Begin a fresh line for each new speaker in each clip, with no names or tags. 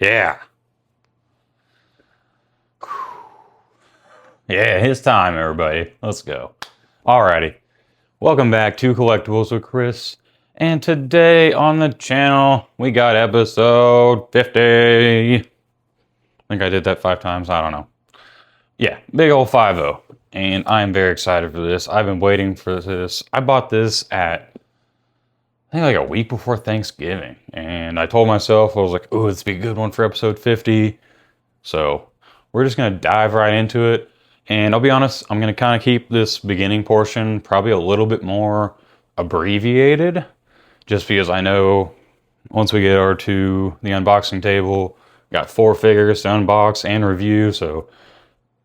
Yeah. Yeah, it's time, everybody. Let's go. Alrighty. Welcome back to Collectibles with Chris. And today on the channel, we got episode 50. I think I did that 5 times. I don't know. Yeah, big old 50. And I'm very excited for this. I've been waiting for this. I bought this at, I think, like a week before Thanksgiving. And I told myself, I was like, oh, this would be a good one for episode 50. So we're just going to dive right into it. And I'll be honest, I'm going to kind of keep this beginning portion probably a little bit more abbreviated, just because I know once we get over to the unboxing table, got 4 figures to unbox and review, so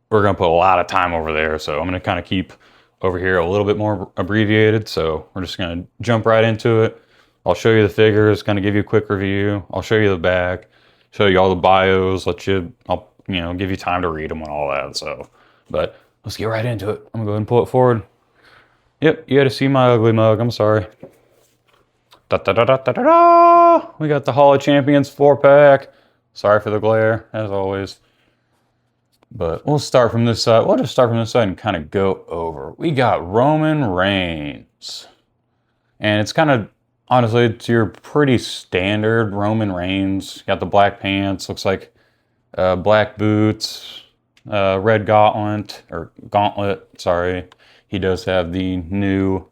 we're going to put a lot of time over there. So I'm going to kind of keep over here a little bit more abbreviated. So we're just going to jump right into it. I'll show you the figures, kind of give you a quick review. I'll show you the back, show you all the bios, I'll give you time to read them and all that. So, but let's get right into it. I'm gonna go ahead and pull it forward. Yep, you had to see my ugly mug. I'm sorry. Da, da, da, da, da, da, da. We got the Hall of Champions 4-pack. Sorry for the glare, as always. But we'll start from this side. We'll just start from this side and kind of go over. We got Roman Reigns. And it's kind of, honestly, it's your pretty standard Roman Reigns. Got the black pants, looks like black boots, red gauntlet, sorry. He does have the new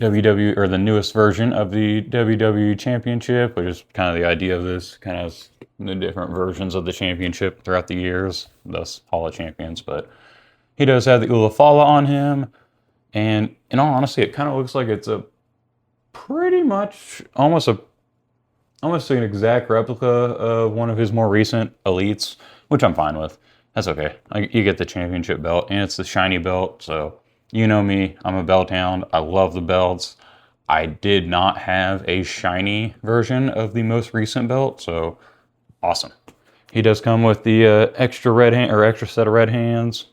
WWE, or the newest version of the WWE Championship, which is kind of the idea of this, kind of the different versions of the championship throughout the years, thus Hall of Champions. But he does have the Ulafala on him, and in all honesty, it kind of looks like it's a pretty much almost an exact replica of one of his more recent elites, which I'm fine with. That's okay. You get the championship belt, and it's the shiny belt, so you know me. I'm a belt hound. I love the belts. I did not have a shiny version of the most recent belt, so awesome. He does come with the extra set of red hands.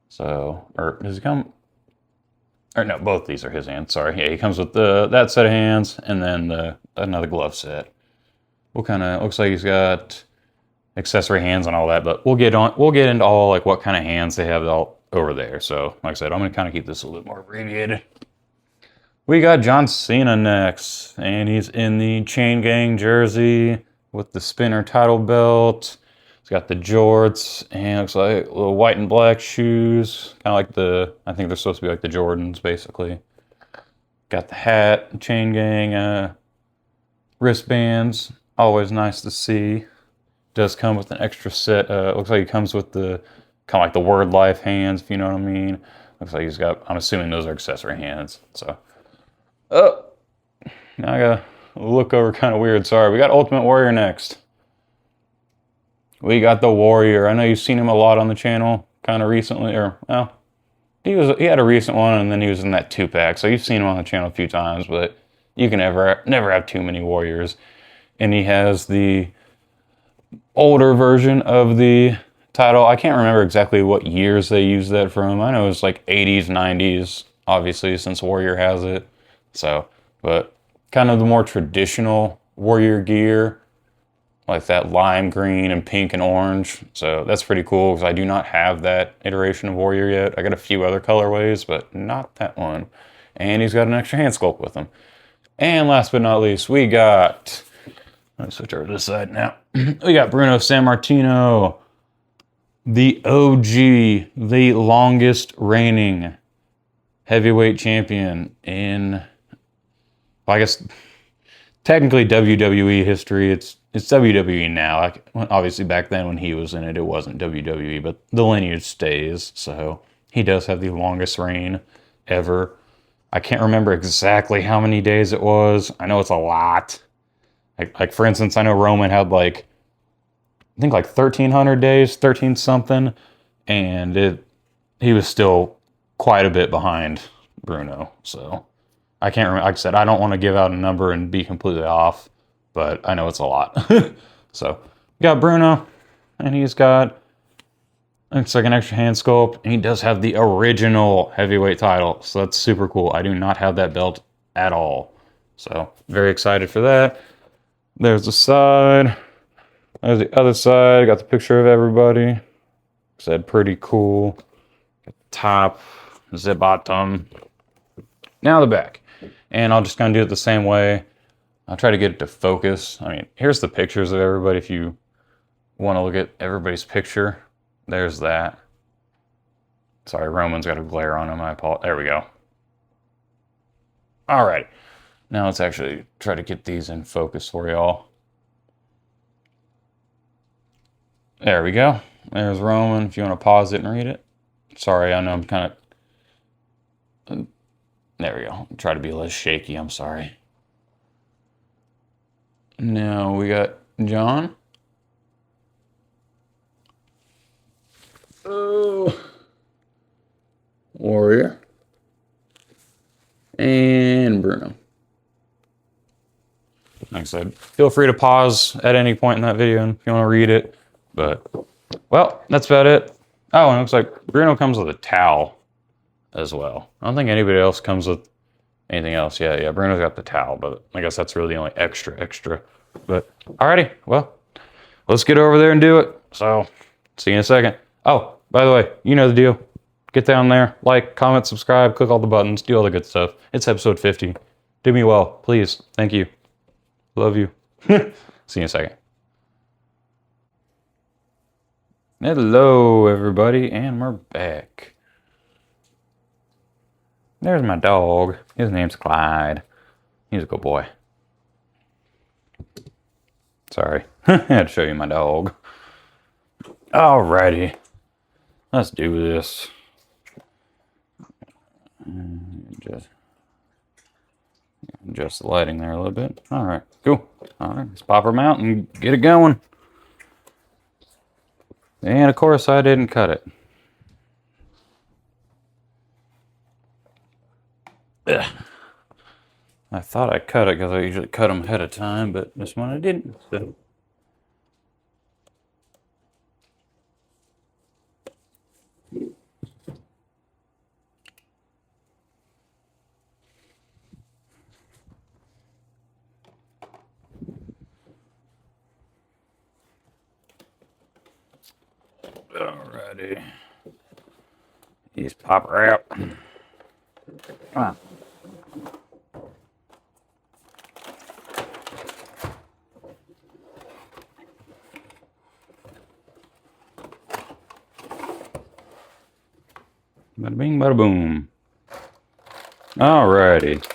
So, or does he come? Or no, both these are his hands. Sorry. Yeah, he comes with that set of hands, and then another glove set. Looks like he's got accessory hands and all that, but we'll get into all like what kind of hands they have all over there. So, like I said, I'm gonna kind of keep this a little more abbreviated. We got John Cena next, and he's in the Chain Gang jersey with the spinner title belt. He's got the jorts, and looks like little white and black shoes, kind of like I think they're supposed to be like the Jordans, basically. Got the hat, Chain Gang wristbands, always nice to see. Does come with an extra set. Looks like he comes with the kind of like the Word Life hands, if you know what I mean. Looks like he's got, I'm assuming those are accessory hands. So, oh, now I gotta look over kind of weird. Sorry, we got Ultimate Warrior next. We got the Warrior. I know you've seen him a lot on the channel, kind of recently, or well, he had a recent one, and then he was in that 2-pack. So you've seen him on the channel a few times, but you can never have too many Warriors. And he has the older version of the title. I can't remember exactly what years they used that from. I know it was like 80s, 90s, obviously, since Warrior has it. So, but kind of the more traditional Warrior gear, like that lime green and pink and orange. So that's pretty cool, because I do not have that iteration of Warrior yet. I got a few other colorways, but not that one. And he's got an extra hand sculpt with him. And last but not least, we got, let me switch over to this side now. We got Bruno Sammartino, the OG, the longest reigning heavyweight champion in, well, I guess, technically WWE history. It's WWE now. Like, obviously, back then when he was in it, it wasn't WWE, but the lineage stays. So he does have the longest reign ever. I can't remember exactly how many days it was. I know it's a lot. Like for instance, I know Roman had like, I think like 1,300 days, 13 something, and he was still quite a bit behind Bruno. So I can't remember. Like I said, I don't want to give out a number and be completely off, but I know it's a lot. So we got Bruno, and he's got, it's like an extra hand sculpt, and he does have the original heavyweight title. So that's super cool. I do not have that belt at all. So very excited for that. There's the side. There's the other side. Got the picture of everybody. Said pretty cool. Got the top, the bottom. Now the back. And I'll just kind of do it the same way. I'll try to get it to focus. I mean, here's the pictures of everybody. If you want to look at everybody's picture, there's that. Sorry, Roman's got a glare on him. I apologize. There we go. All right. Now let's actually try to get these in focus for y'all. There we go. There's Roman, if you want to pause it and read it. Sorry, I know I'm kind of... There we go. Try to be less shaky, I'm sorry. Now we got John. Oh. Warrior. And Bruno. Like I said, feel free to pause at any point in that video if you want to read it. But, well, that's about it. Oh, and it looks like Bruno comes with a towel as well. I don't think anybody else comes with anything else. Yeah, Bruno's got the towel, but I guess that's really the only extra. But, alrighty, well, let's get over there and do it. So, see you in a second. Oh, by the way, you know the deal. Get down there, like, comment, subscribe, click all the buttons, do all the good stuff. It's episode 50. Do me well, please. Thank you. Love you. See you in a second. Hello, everybody, and we're back. There's my dog. His name's Clyde. He's a good boy. Sorry. I had to show you my dog. Alrighty. Let's do this. Just the lighting there a little bit. Alright, cool. Alright, let's pop her out and get it going. And of course I didn't cut it. Ugh. I thought I cut it because I usually cut them ahead of time, but this one I didn't. So. Alrighty. Just pop her out. Come on. Bada bing, bada boom. Alrighty.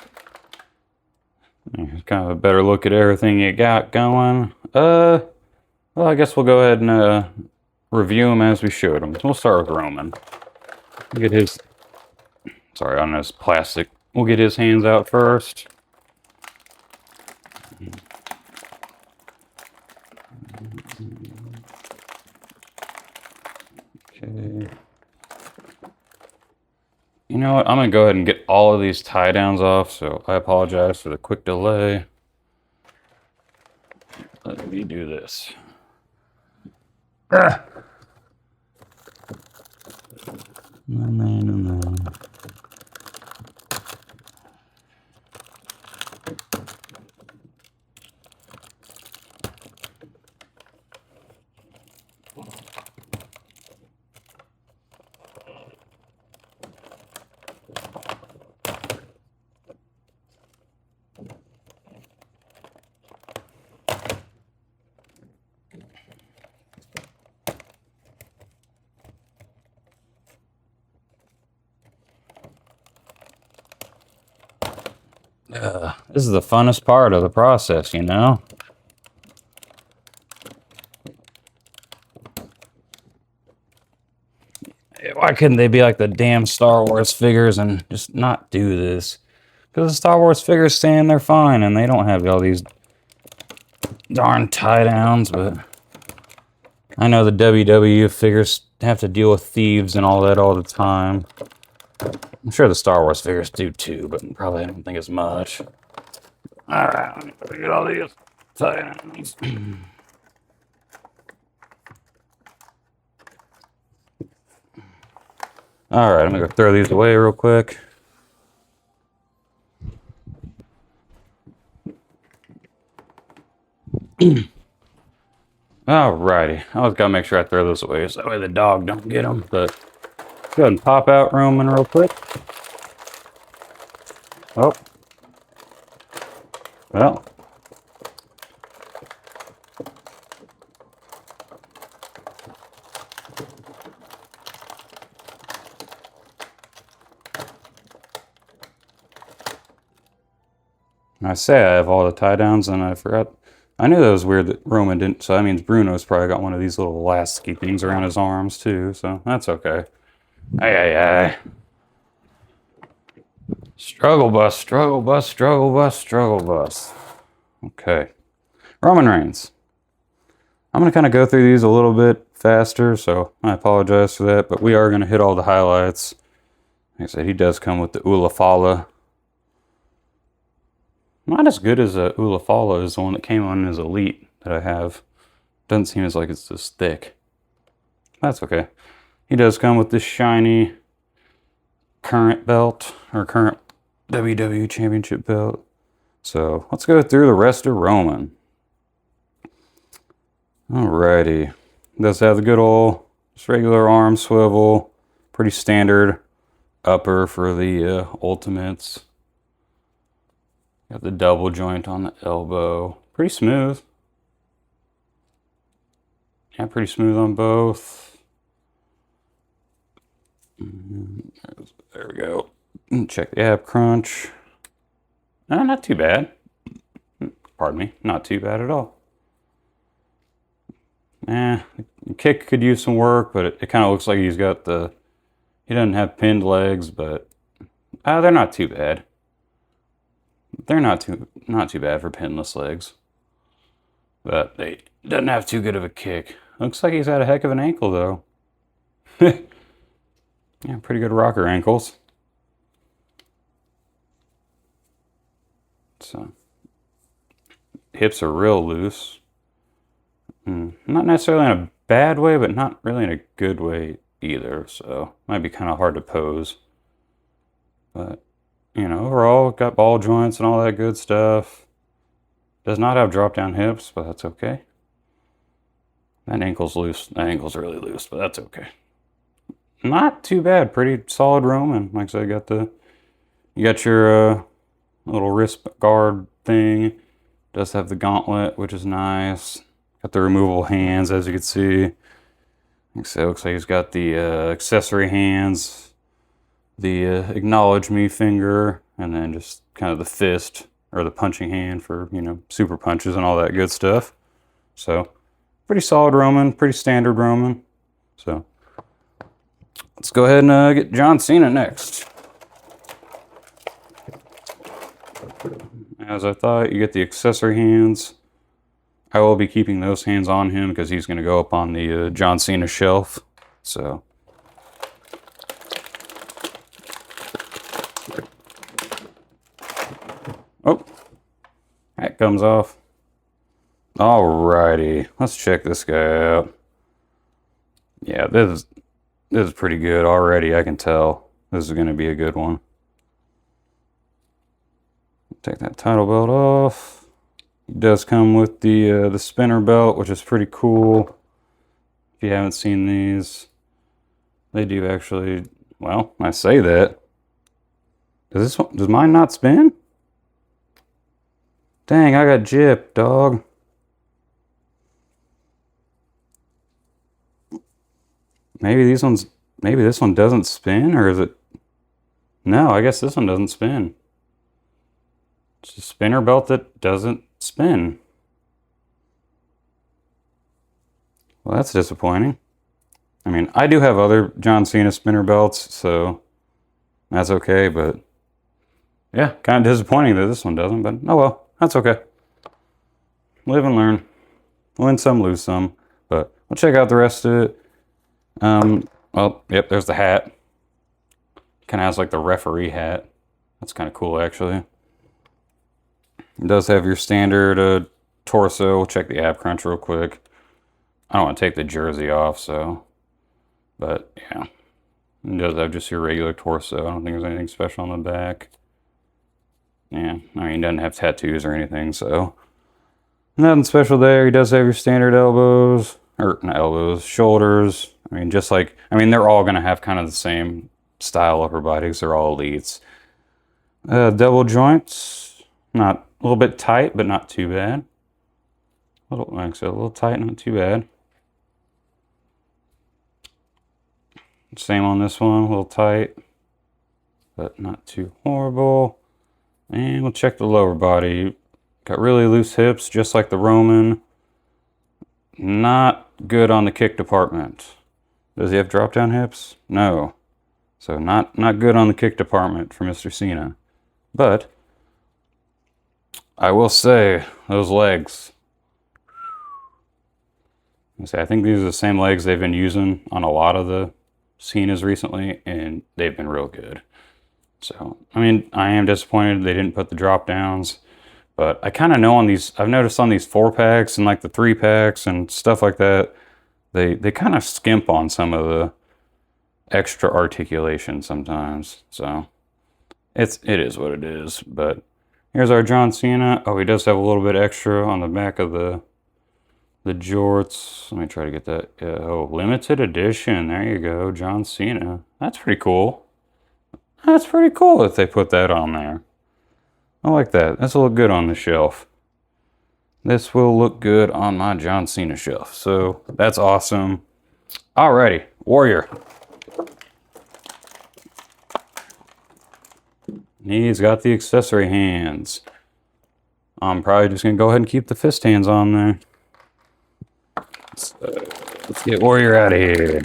Here's kind of a better look at everything you got going. Well, I guess we'll go ahead and review them as we showed them. So we'll start with Roman. Get his, sorry, on this plastic. We'll get his hands out first. Okay. You know what? I'm going to go ahead and get all of these tie downs off, so I apologize for the quick delay. Let me do this. Ah. No. This is the funnest part of the process, you know? Why couldn't they be like the damn Star Wars figures and just not do this? Because the Star Wars figures stand there fine and they don't have all these darn tie downs, but I know the WW figures have to deal with thieves and all that all the time. I'm sure the Star Wars figures do too, but probably I don't think as much. Alright, let me get all these tie-downs. Alright, I'm gonna go throw these away real quick. Alrighty. I always gotta make sure I throw those away so that way the dog don't get them. But let's go ahead and pop out Roman real quick. Oh. Well. I say I have all the tie downs and I forgot. I knew that was weird that Roman didn't, so that means Bruno's probably got one of these little elasticy things around his arms too, so that's okay. Aye. Struggle bus, struggle bus, struggle bus, struggle bus. Okay. Roman Reigns. I'm going to kind of go through these a little bit faster, so I apologize for that, but we are going to hit all the highlights. Like I said, he does come with the Ulafala. Not as good as Ulafala as the one that came on as Elite that I have. Doesn't seem as like it's this thick. That's okay. He does come with this shiny current belt, or current WWE Championship belt. So let's go through the rest of Roman. Alrighty. Does have the good old, just regular arm swivel. Pretty standard upper for the Ultimates. Got the double joint on the elbow. Pretty smooth. Yeah, pretty smooth on both. There we go. Check the ab crunch. Not too bad. Pardon me. Not too bad at all. The kick could use some work, but it kind of looks like he's got the... He doesn't have pinned legs, but... they're not too bad. They're not too bad for pinless legs. But they doesn't have too good of a kick. Looks like he's had a heck of an ankle, though. Yeah, pretty good rocker ankles. So, hips are real loose. Not necessarily in a bad way, but not really in a good way either. So, might be kind of hard to pose. But, you know, overall, got ball joints and all that good stuff. Does not have drop down hips, but that's okay. That ankle's loose. That ankle's really loose, but that's okay. Not too bad. Pretty solid Roman. Like I said, you got your little wrist guard thing. Does have the gauntlet, which is nice. Got the removable hands, as you can see. Like I said, it looks like he's got the accessory hands, the acknowledge me finger, and then just kind of the fist or the punching hand for, you know, super punches and all that good stuff. So, pretty solid Roman, pretty standard Roman. So, let's go ahead and get John Cena next. As I thought, you get the accessory hands. I will be keeping those hands on him because he's going to go up on the John Cena shelf. So, oh, that comes off. Alrighty, let's check this guy out. Yeah, this is pretty good already. I can tell this is going to be a good one. Take that title belt off. It does come with the spinner belt, which is pretty cool. If you haven't seen these, they do actually. Well, I say that. Does mine not spin? Dang, I got gypped, dog. Maybe this one doesn't spin, or is it? No, I guess this one doesn't spin. It's a spinner belt that doesn't spin. Well, that's disappointing. I mean, I do have other John Cena spinner belts, so that's okay, but yeah, kind of disappointing that this one doesn't, but oh well, that's okay. Live and learn. Win some, lose some, but we'll check out the rest of it. Well, yep, there's the hat. Kind of has like the referee hat. That's kind of cool, actually. It does have your standard torso. We'll check the ab crunch real quick. I don't want to take the jersey off, so. But, yeah. It does have just your regular torso. I don't think there's anything special on the back. Yeah, I mean, it doesn't have tattoos or anything, so. Nothing special there. He does have your standard elbows, or not elbows, shoulders. I mean, just like, I mean, they're all going to have kind of the same style upper bodies. They're all elites. Double joints, not a little bit tight, but not too bad. Like I said, a little tight, not too bad. Same on this one, a little tight, but not too horrible. And we'll check the lower body. Got really loose hips, just like the Roman. Not good on the kick department. Does he have drop down hips? No. So not good on the kick department for Mr. Cena. But I will say those legs. I think these are the same legs they've been using on a lot of the Cenas recently, and they've been real good. So, I mean, I am disappointed they didn't put the drop downs, but I kind of know on these, I've noticed on these 4-packs and like the 3-packs and stuff like that, they kind of skimp on some of the extra articulation sometimes. So, it is what it is. But here's our John Cena. Oh, he does have a little bit extra on the back of the jorts. Let me try to get that. Oh, limited edition. There you go, John Cena. That's pretty cool. That's pretty cool if they put that on there. I like that. This will look good on the shelf. This will look good on my John Cena shelf. So that's awesome. Alrighty, Warrior. He's got the accessory hands. I'm probably just gonna go ahead and keep the fist hands on there. So, let's get Warrior out of here.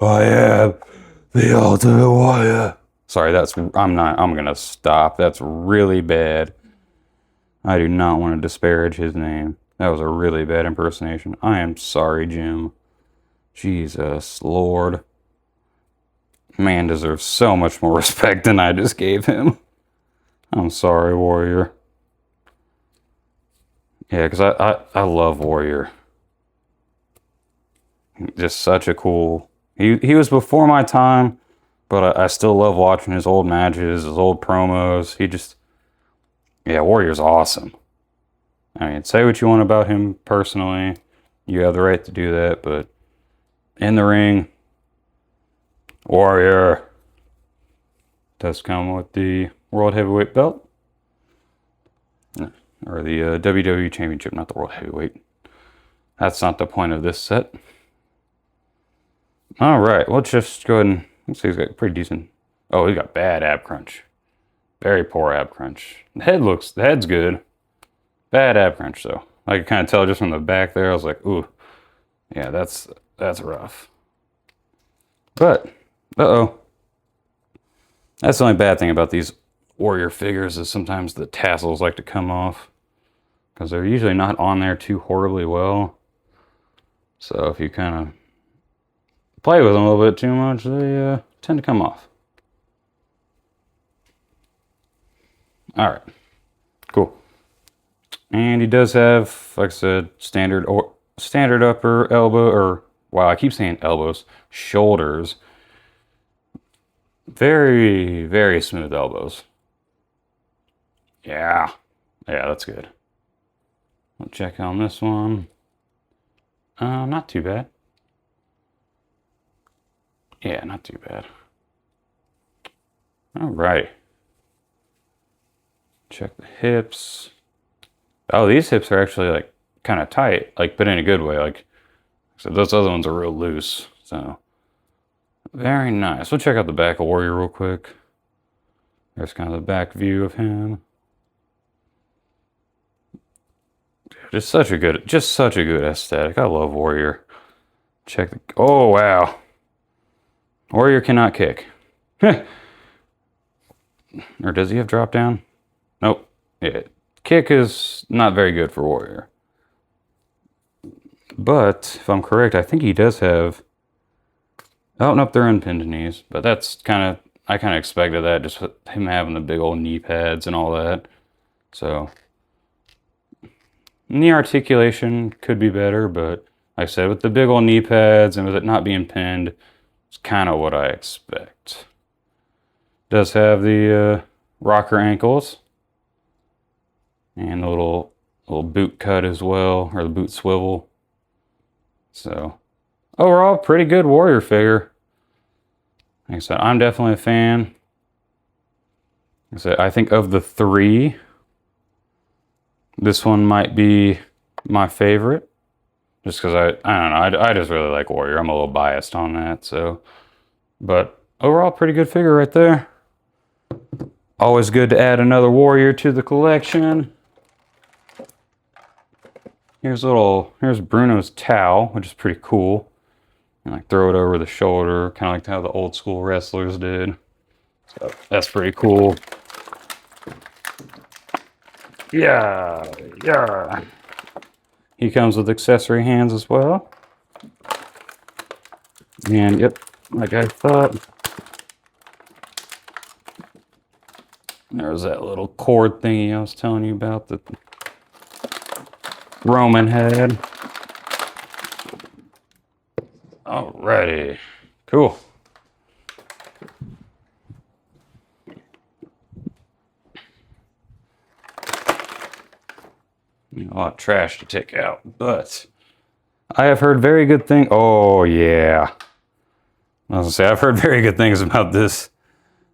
I am the Ultimate Warrior. Sorry, I'm gonna stop. That's really bad. I do not want to disparage his name. That was a really bad impersonation. I am sorry, Jim. Jesus Lord. Man deserves so much more respect than I just gave him. I'm sorry, Warrior. Yeah, because I love Warrior. Just such a cool... He was before my time, but I still love watching his old matches, his old promos. Yeah, Warrior's awesome. I mean, say what you want about him personally. You have the right to do that, but in the ring, Warrior does come with the World Heavyweight belt. Or the WWE Championship, not the World Heavyweight. That's not the point of this set. Alright, let's just go ahead and... Let's see, he's got pretty decent... Oh, he's got bad ab crunch. Very poor ab crunch. The head's good. Bad ab crunch, though. I could kind of tell just from the back there. I was like, ooh. Yeah, that's rough. But, uh-oh. That's the only bad thing about these Warrior figures is sometimes the tassels like to come off. Because they're usually not on there too horribly well. So if you kind of play with them a little bit too much, they tend to come off. Alright. Cool. And he does have, like I said, standard upper elbow, or, wow, I keep saying elbows, shoulders. Very, very smooth elbows. Yeah. Yeah, that's good. We'll check on this one. Not too bad. Yeah, not too bad. Alright. Check the hips. Oh, these hips are actually like kind of tight, like, but in a good way. Like, so those other ones are real loose. So very nice. We'll check out the back of Warrior real quick. There's kind of the back view of him. Just such a good aesthetic. I love Warrior. Check the... Oh, wow. Warrior cannot kick. Or does he have drop down? Nope. Yeah. Kick is not very good for Warrior. But, if I'm correct, I think he does have... Oh, nope, they're unpinned knees. But that's kind of... I kind of expected that, just with him having the big old knee pads and all that. So... Knee articulation could be better, but like I said, with the big old knee pads and with it not being pinned, it's kind of what I expect. Does have the rocker ankles and the little boot cut as well, or the boot swivel. So overall, pretty good Warrior figure. Like I said, I'm definitely a fan. Like I said, I think of the three, this one might be my favorite. Just because I don't know, I just really like Warrior. I'm a little biased on that, so. But overall, pretty good figure right there. Always good to add another Warrior to the collection. Here's Bruno's towel, which is pretty cool. And like throw it over the shoulder, kind of like how the old school wrestlers did. So that's pretty cool. Yeah, yeah. He comes with accessory hands as well. And yep, like I thought. There's that little cord thingy I was telling you about that Roman had. Alrighty, cool. A lot of trash to take out, but I have heard very good things. Oh yeah, I was gonna say I've heard very good things about this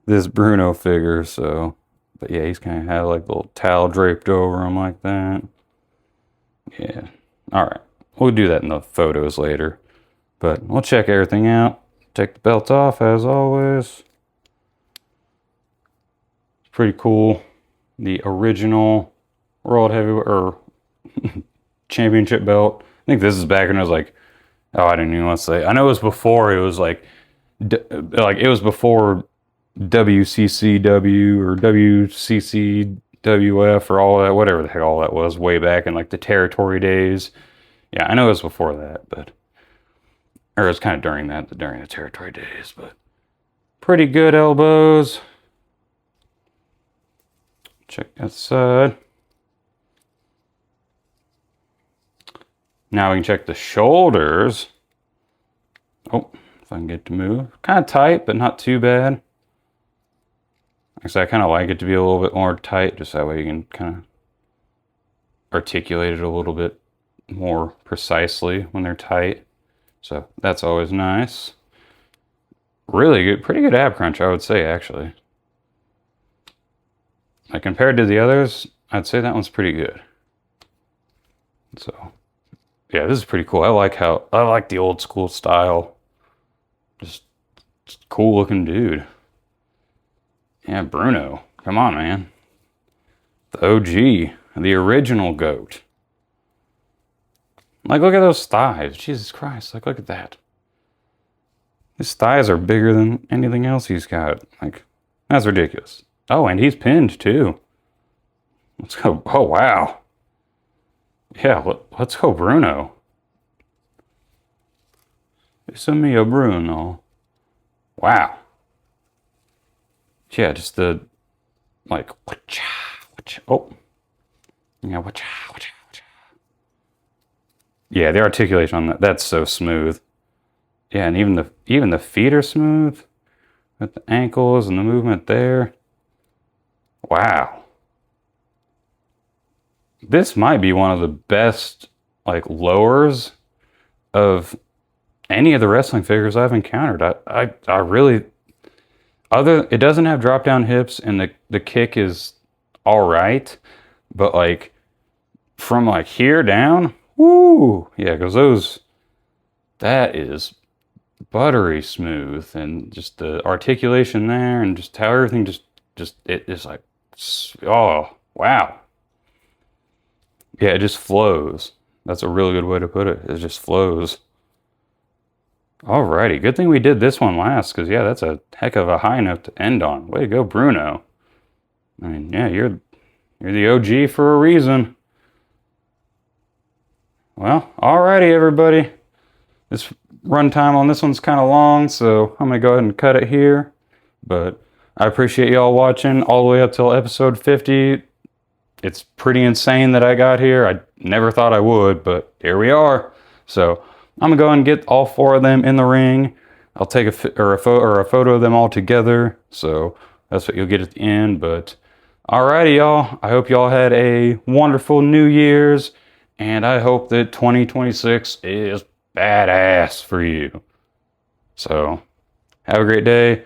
Bruno figure. So, but yeah, he's kind of had like a little towel draped over him like that. Yeah. All right, we'll do that in the photos later, but we'll check everything out. Take the belt off as always. It's pretty cool. The original World Heavyweight or Championship belt. I think this is back when I was like, oh, I didn't even want to say. I know it was before. It was like it was before WCCW or WCCWF or all that, whatever the heck all that was, way back in like the territory days. Yeah, I know it was before that, but or it was kind of during the territory days. But pretty good elbows. Check that side. Now we can check the shoulders. Oh, if I can get to move. Kind of tight, but not too bad. Actually, I kind of like it to be a little bit more tight, just that way you can kind of articulate it a little bit more precisely when they're tight. So that's always nice. Really good, pretty good ab crunch, I would say, actually. Like compared to the others, I'd say that one's pretty good. So yeah, this is pretty cool. I like the old school style. Just cool looking dude. Yeah, Bruno. Come on, man. The OG, the original GOAT. Like, look at those thighs. Jesus Christ, like, look at that. His thighs are bigger than anything else he's got. Like, that's ridiculous. Oh, and he's pinned, too. Let's go. Oh, wow. Yeah, let's go Bruno. It's a mio Bruno. Wow. Yeah, just the, like, oh. Yeah, yeah, the articulation on that's so smooth. Yeah, and even the feet are smooth with the ankles and the movement there. Wow. This might be one of the best, like, lowers of any of the wrestling figures I've encountered. I really, it doesn't have drop down hips and the kick is all right, but like from like here down, woo, yeah, because that is buttery smooth, and just the articulation there and just how everything just it is like, oh, wow. Yeah, it just flows. That's a really good way to put it. It just flows. Alrighty, good thing we did this one last, because yeah, that's a heck of a high note to end on. Way to go, Bruno. I mean, yeah, you're the OG for a reason. Well, alrighty, everybody. This runtime on this one's kind of long, so I'm gonna go ahead and cut it here. But I appreciate y'all watching all the way up till episode 50. It's pretty insane that I got here. I never thought I would, but here we are. So I'm gonna go and get all 4 of them in the ring. I'll take a photo of them all together. So That's what you'll get at the end. But alrighty, y'all. I hope y'all had a wonderful New Year's. And I hope that 2026 is badass for you. So, have a great day.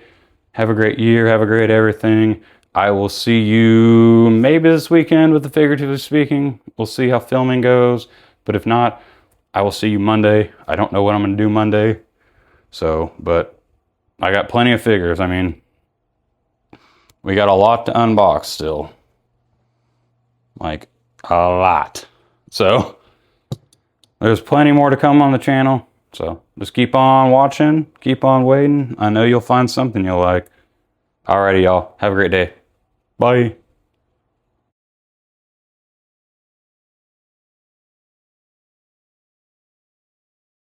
Have a great year. Have a great everything. I will see you maybe this weekend with the figuratively speaking. We'll see how filming goes. But if not, I will see you Monday. I don't know what I'm going to do Monday. So, but I got plenty of figures. I mean, we got a lot to unbox still. Like, a lot. So, there's plenty more to come on the channel. So, just keep on watching. Keep on waiting. I know you'll find something you'll like. Alrighty, y'all. Have a great day. Bye.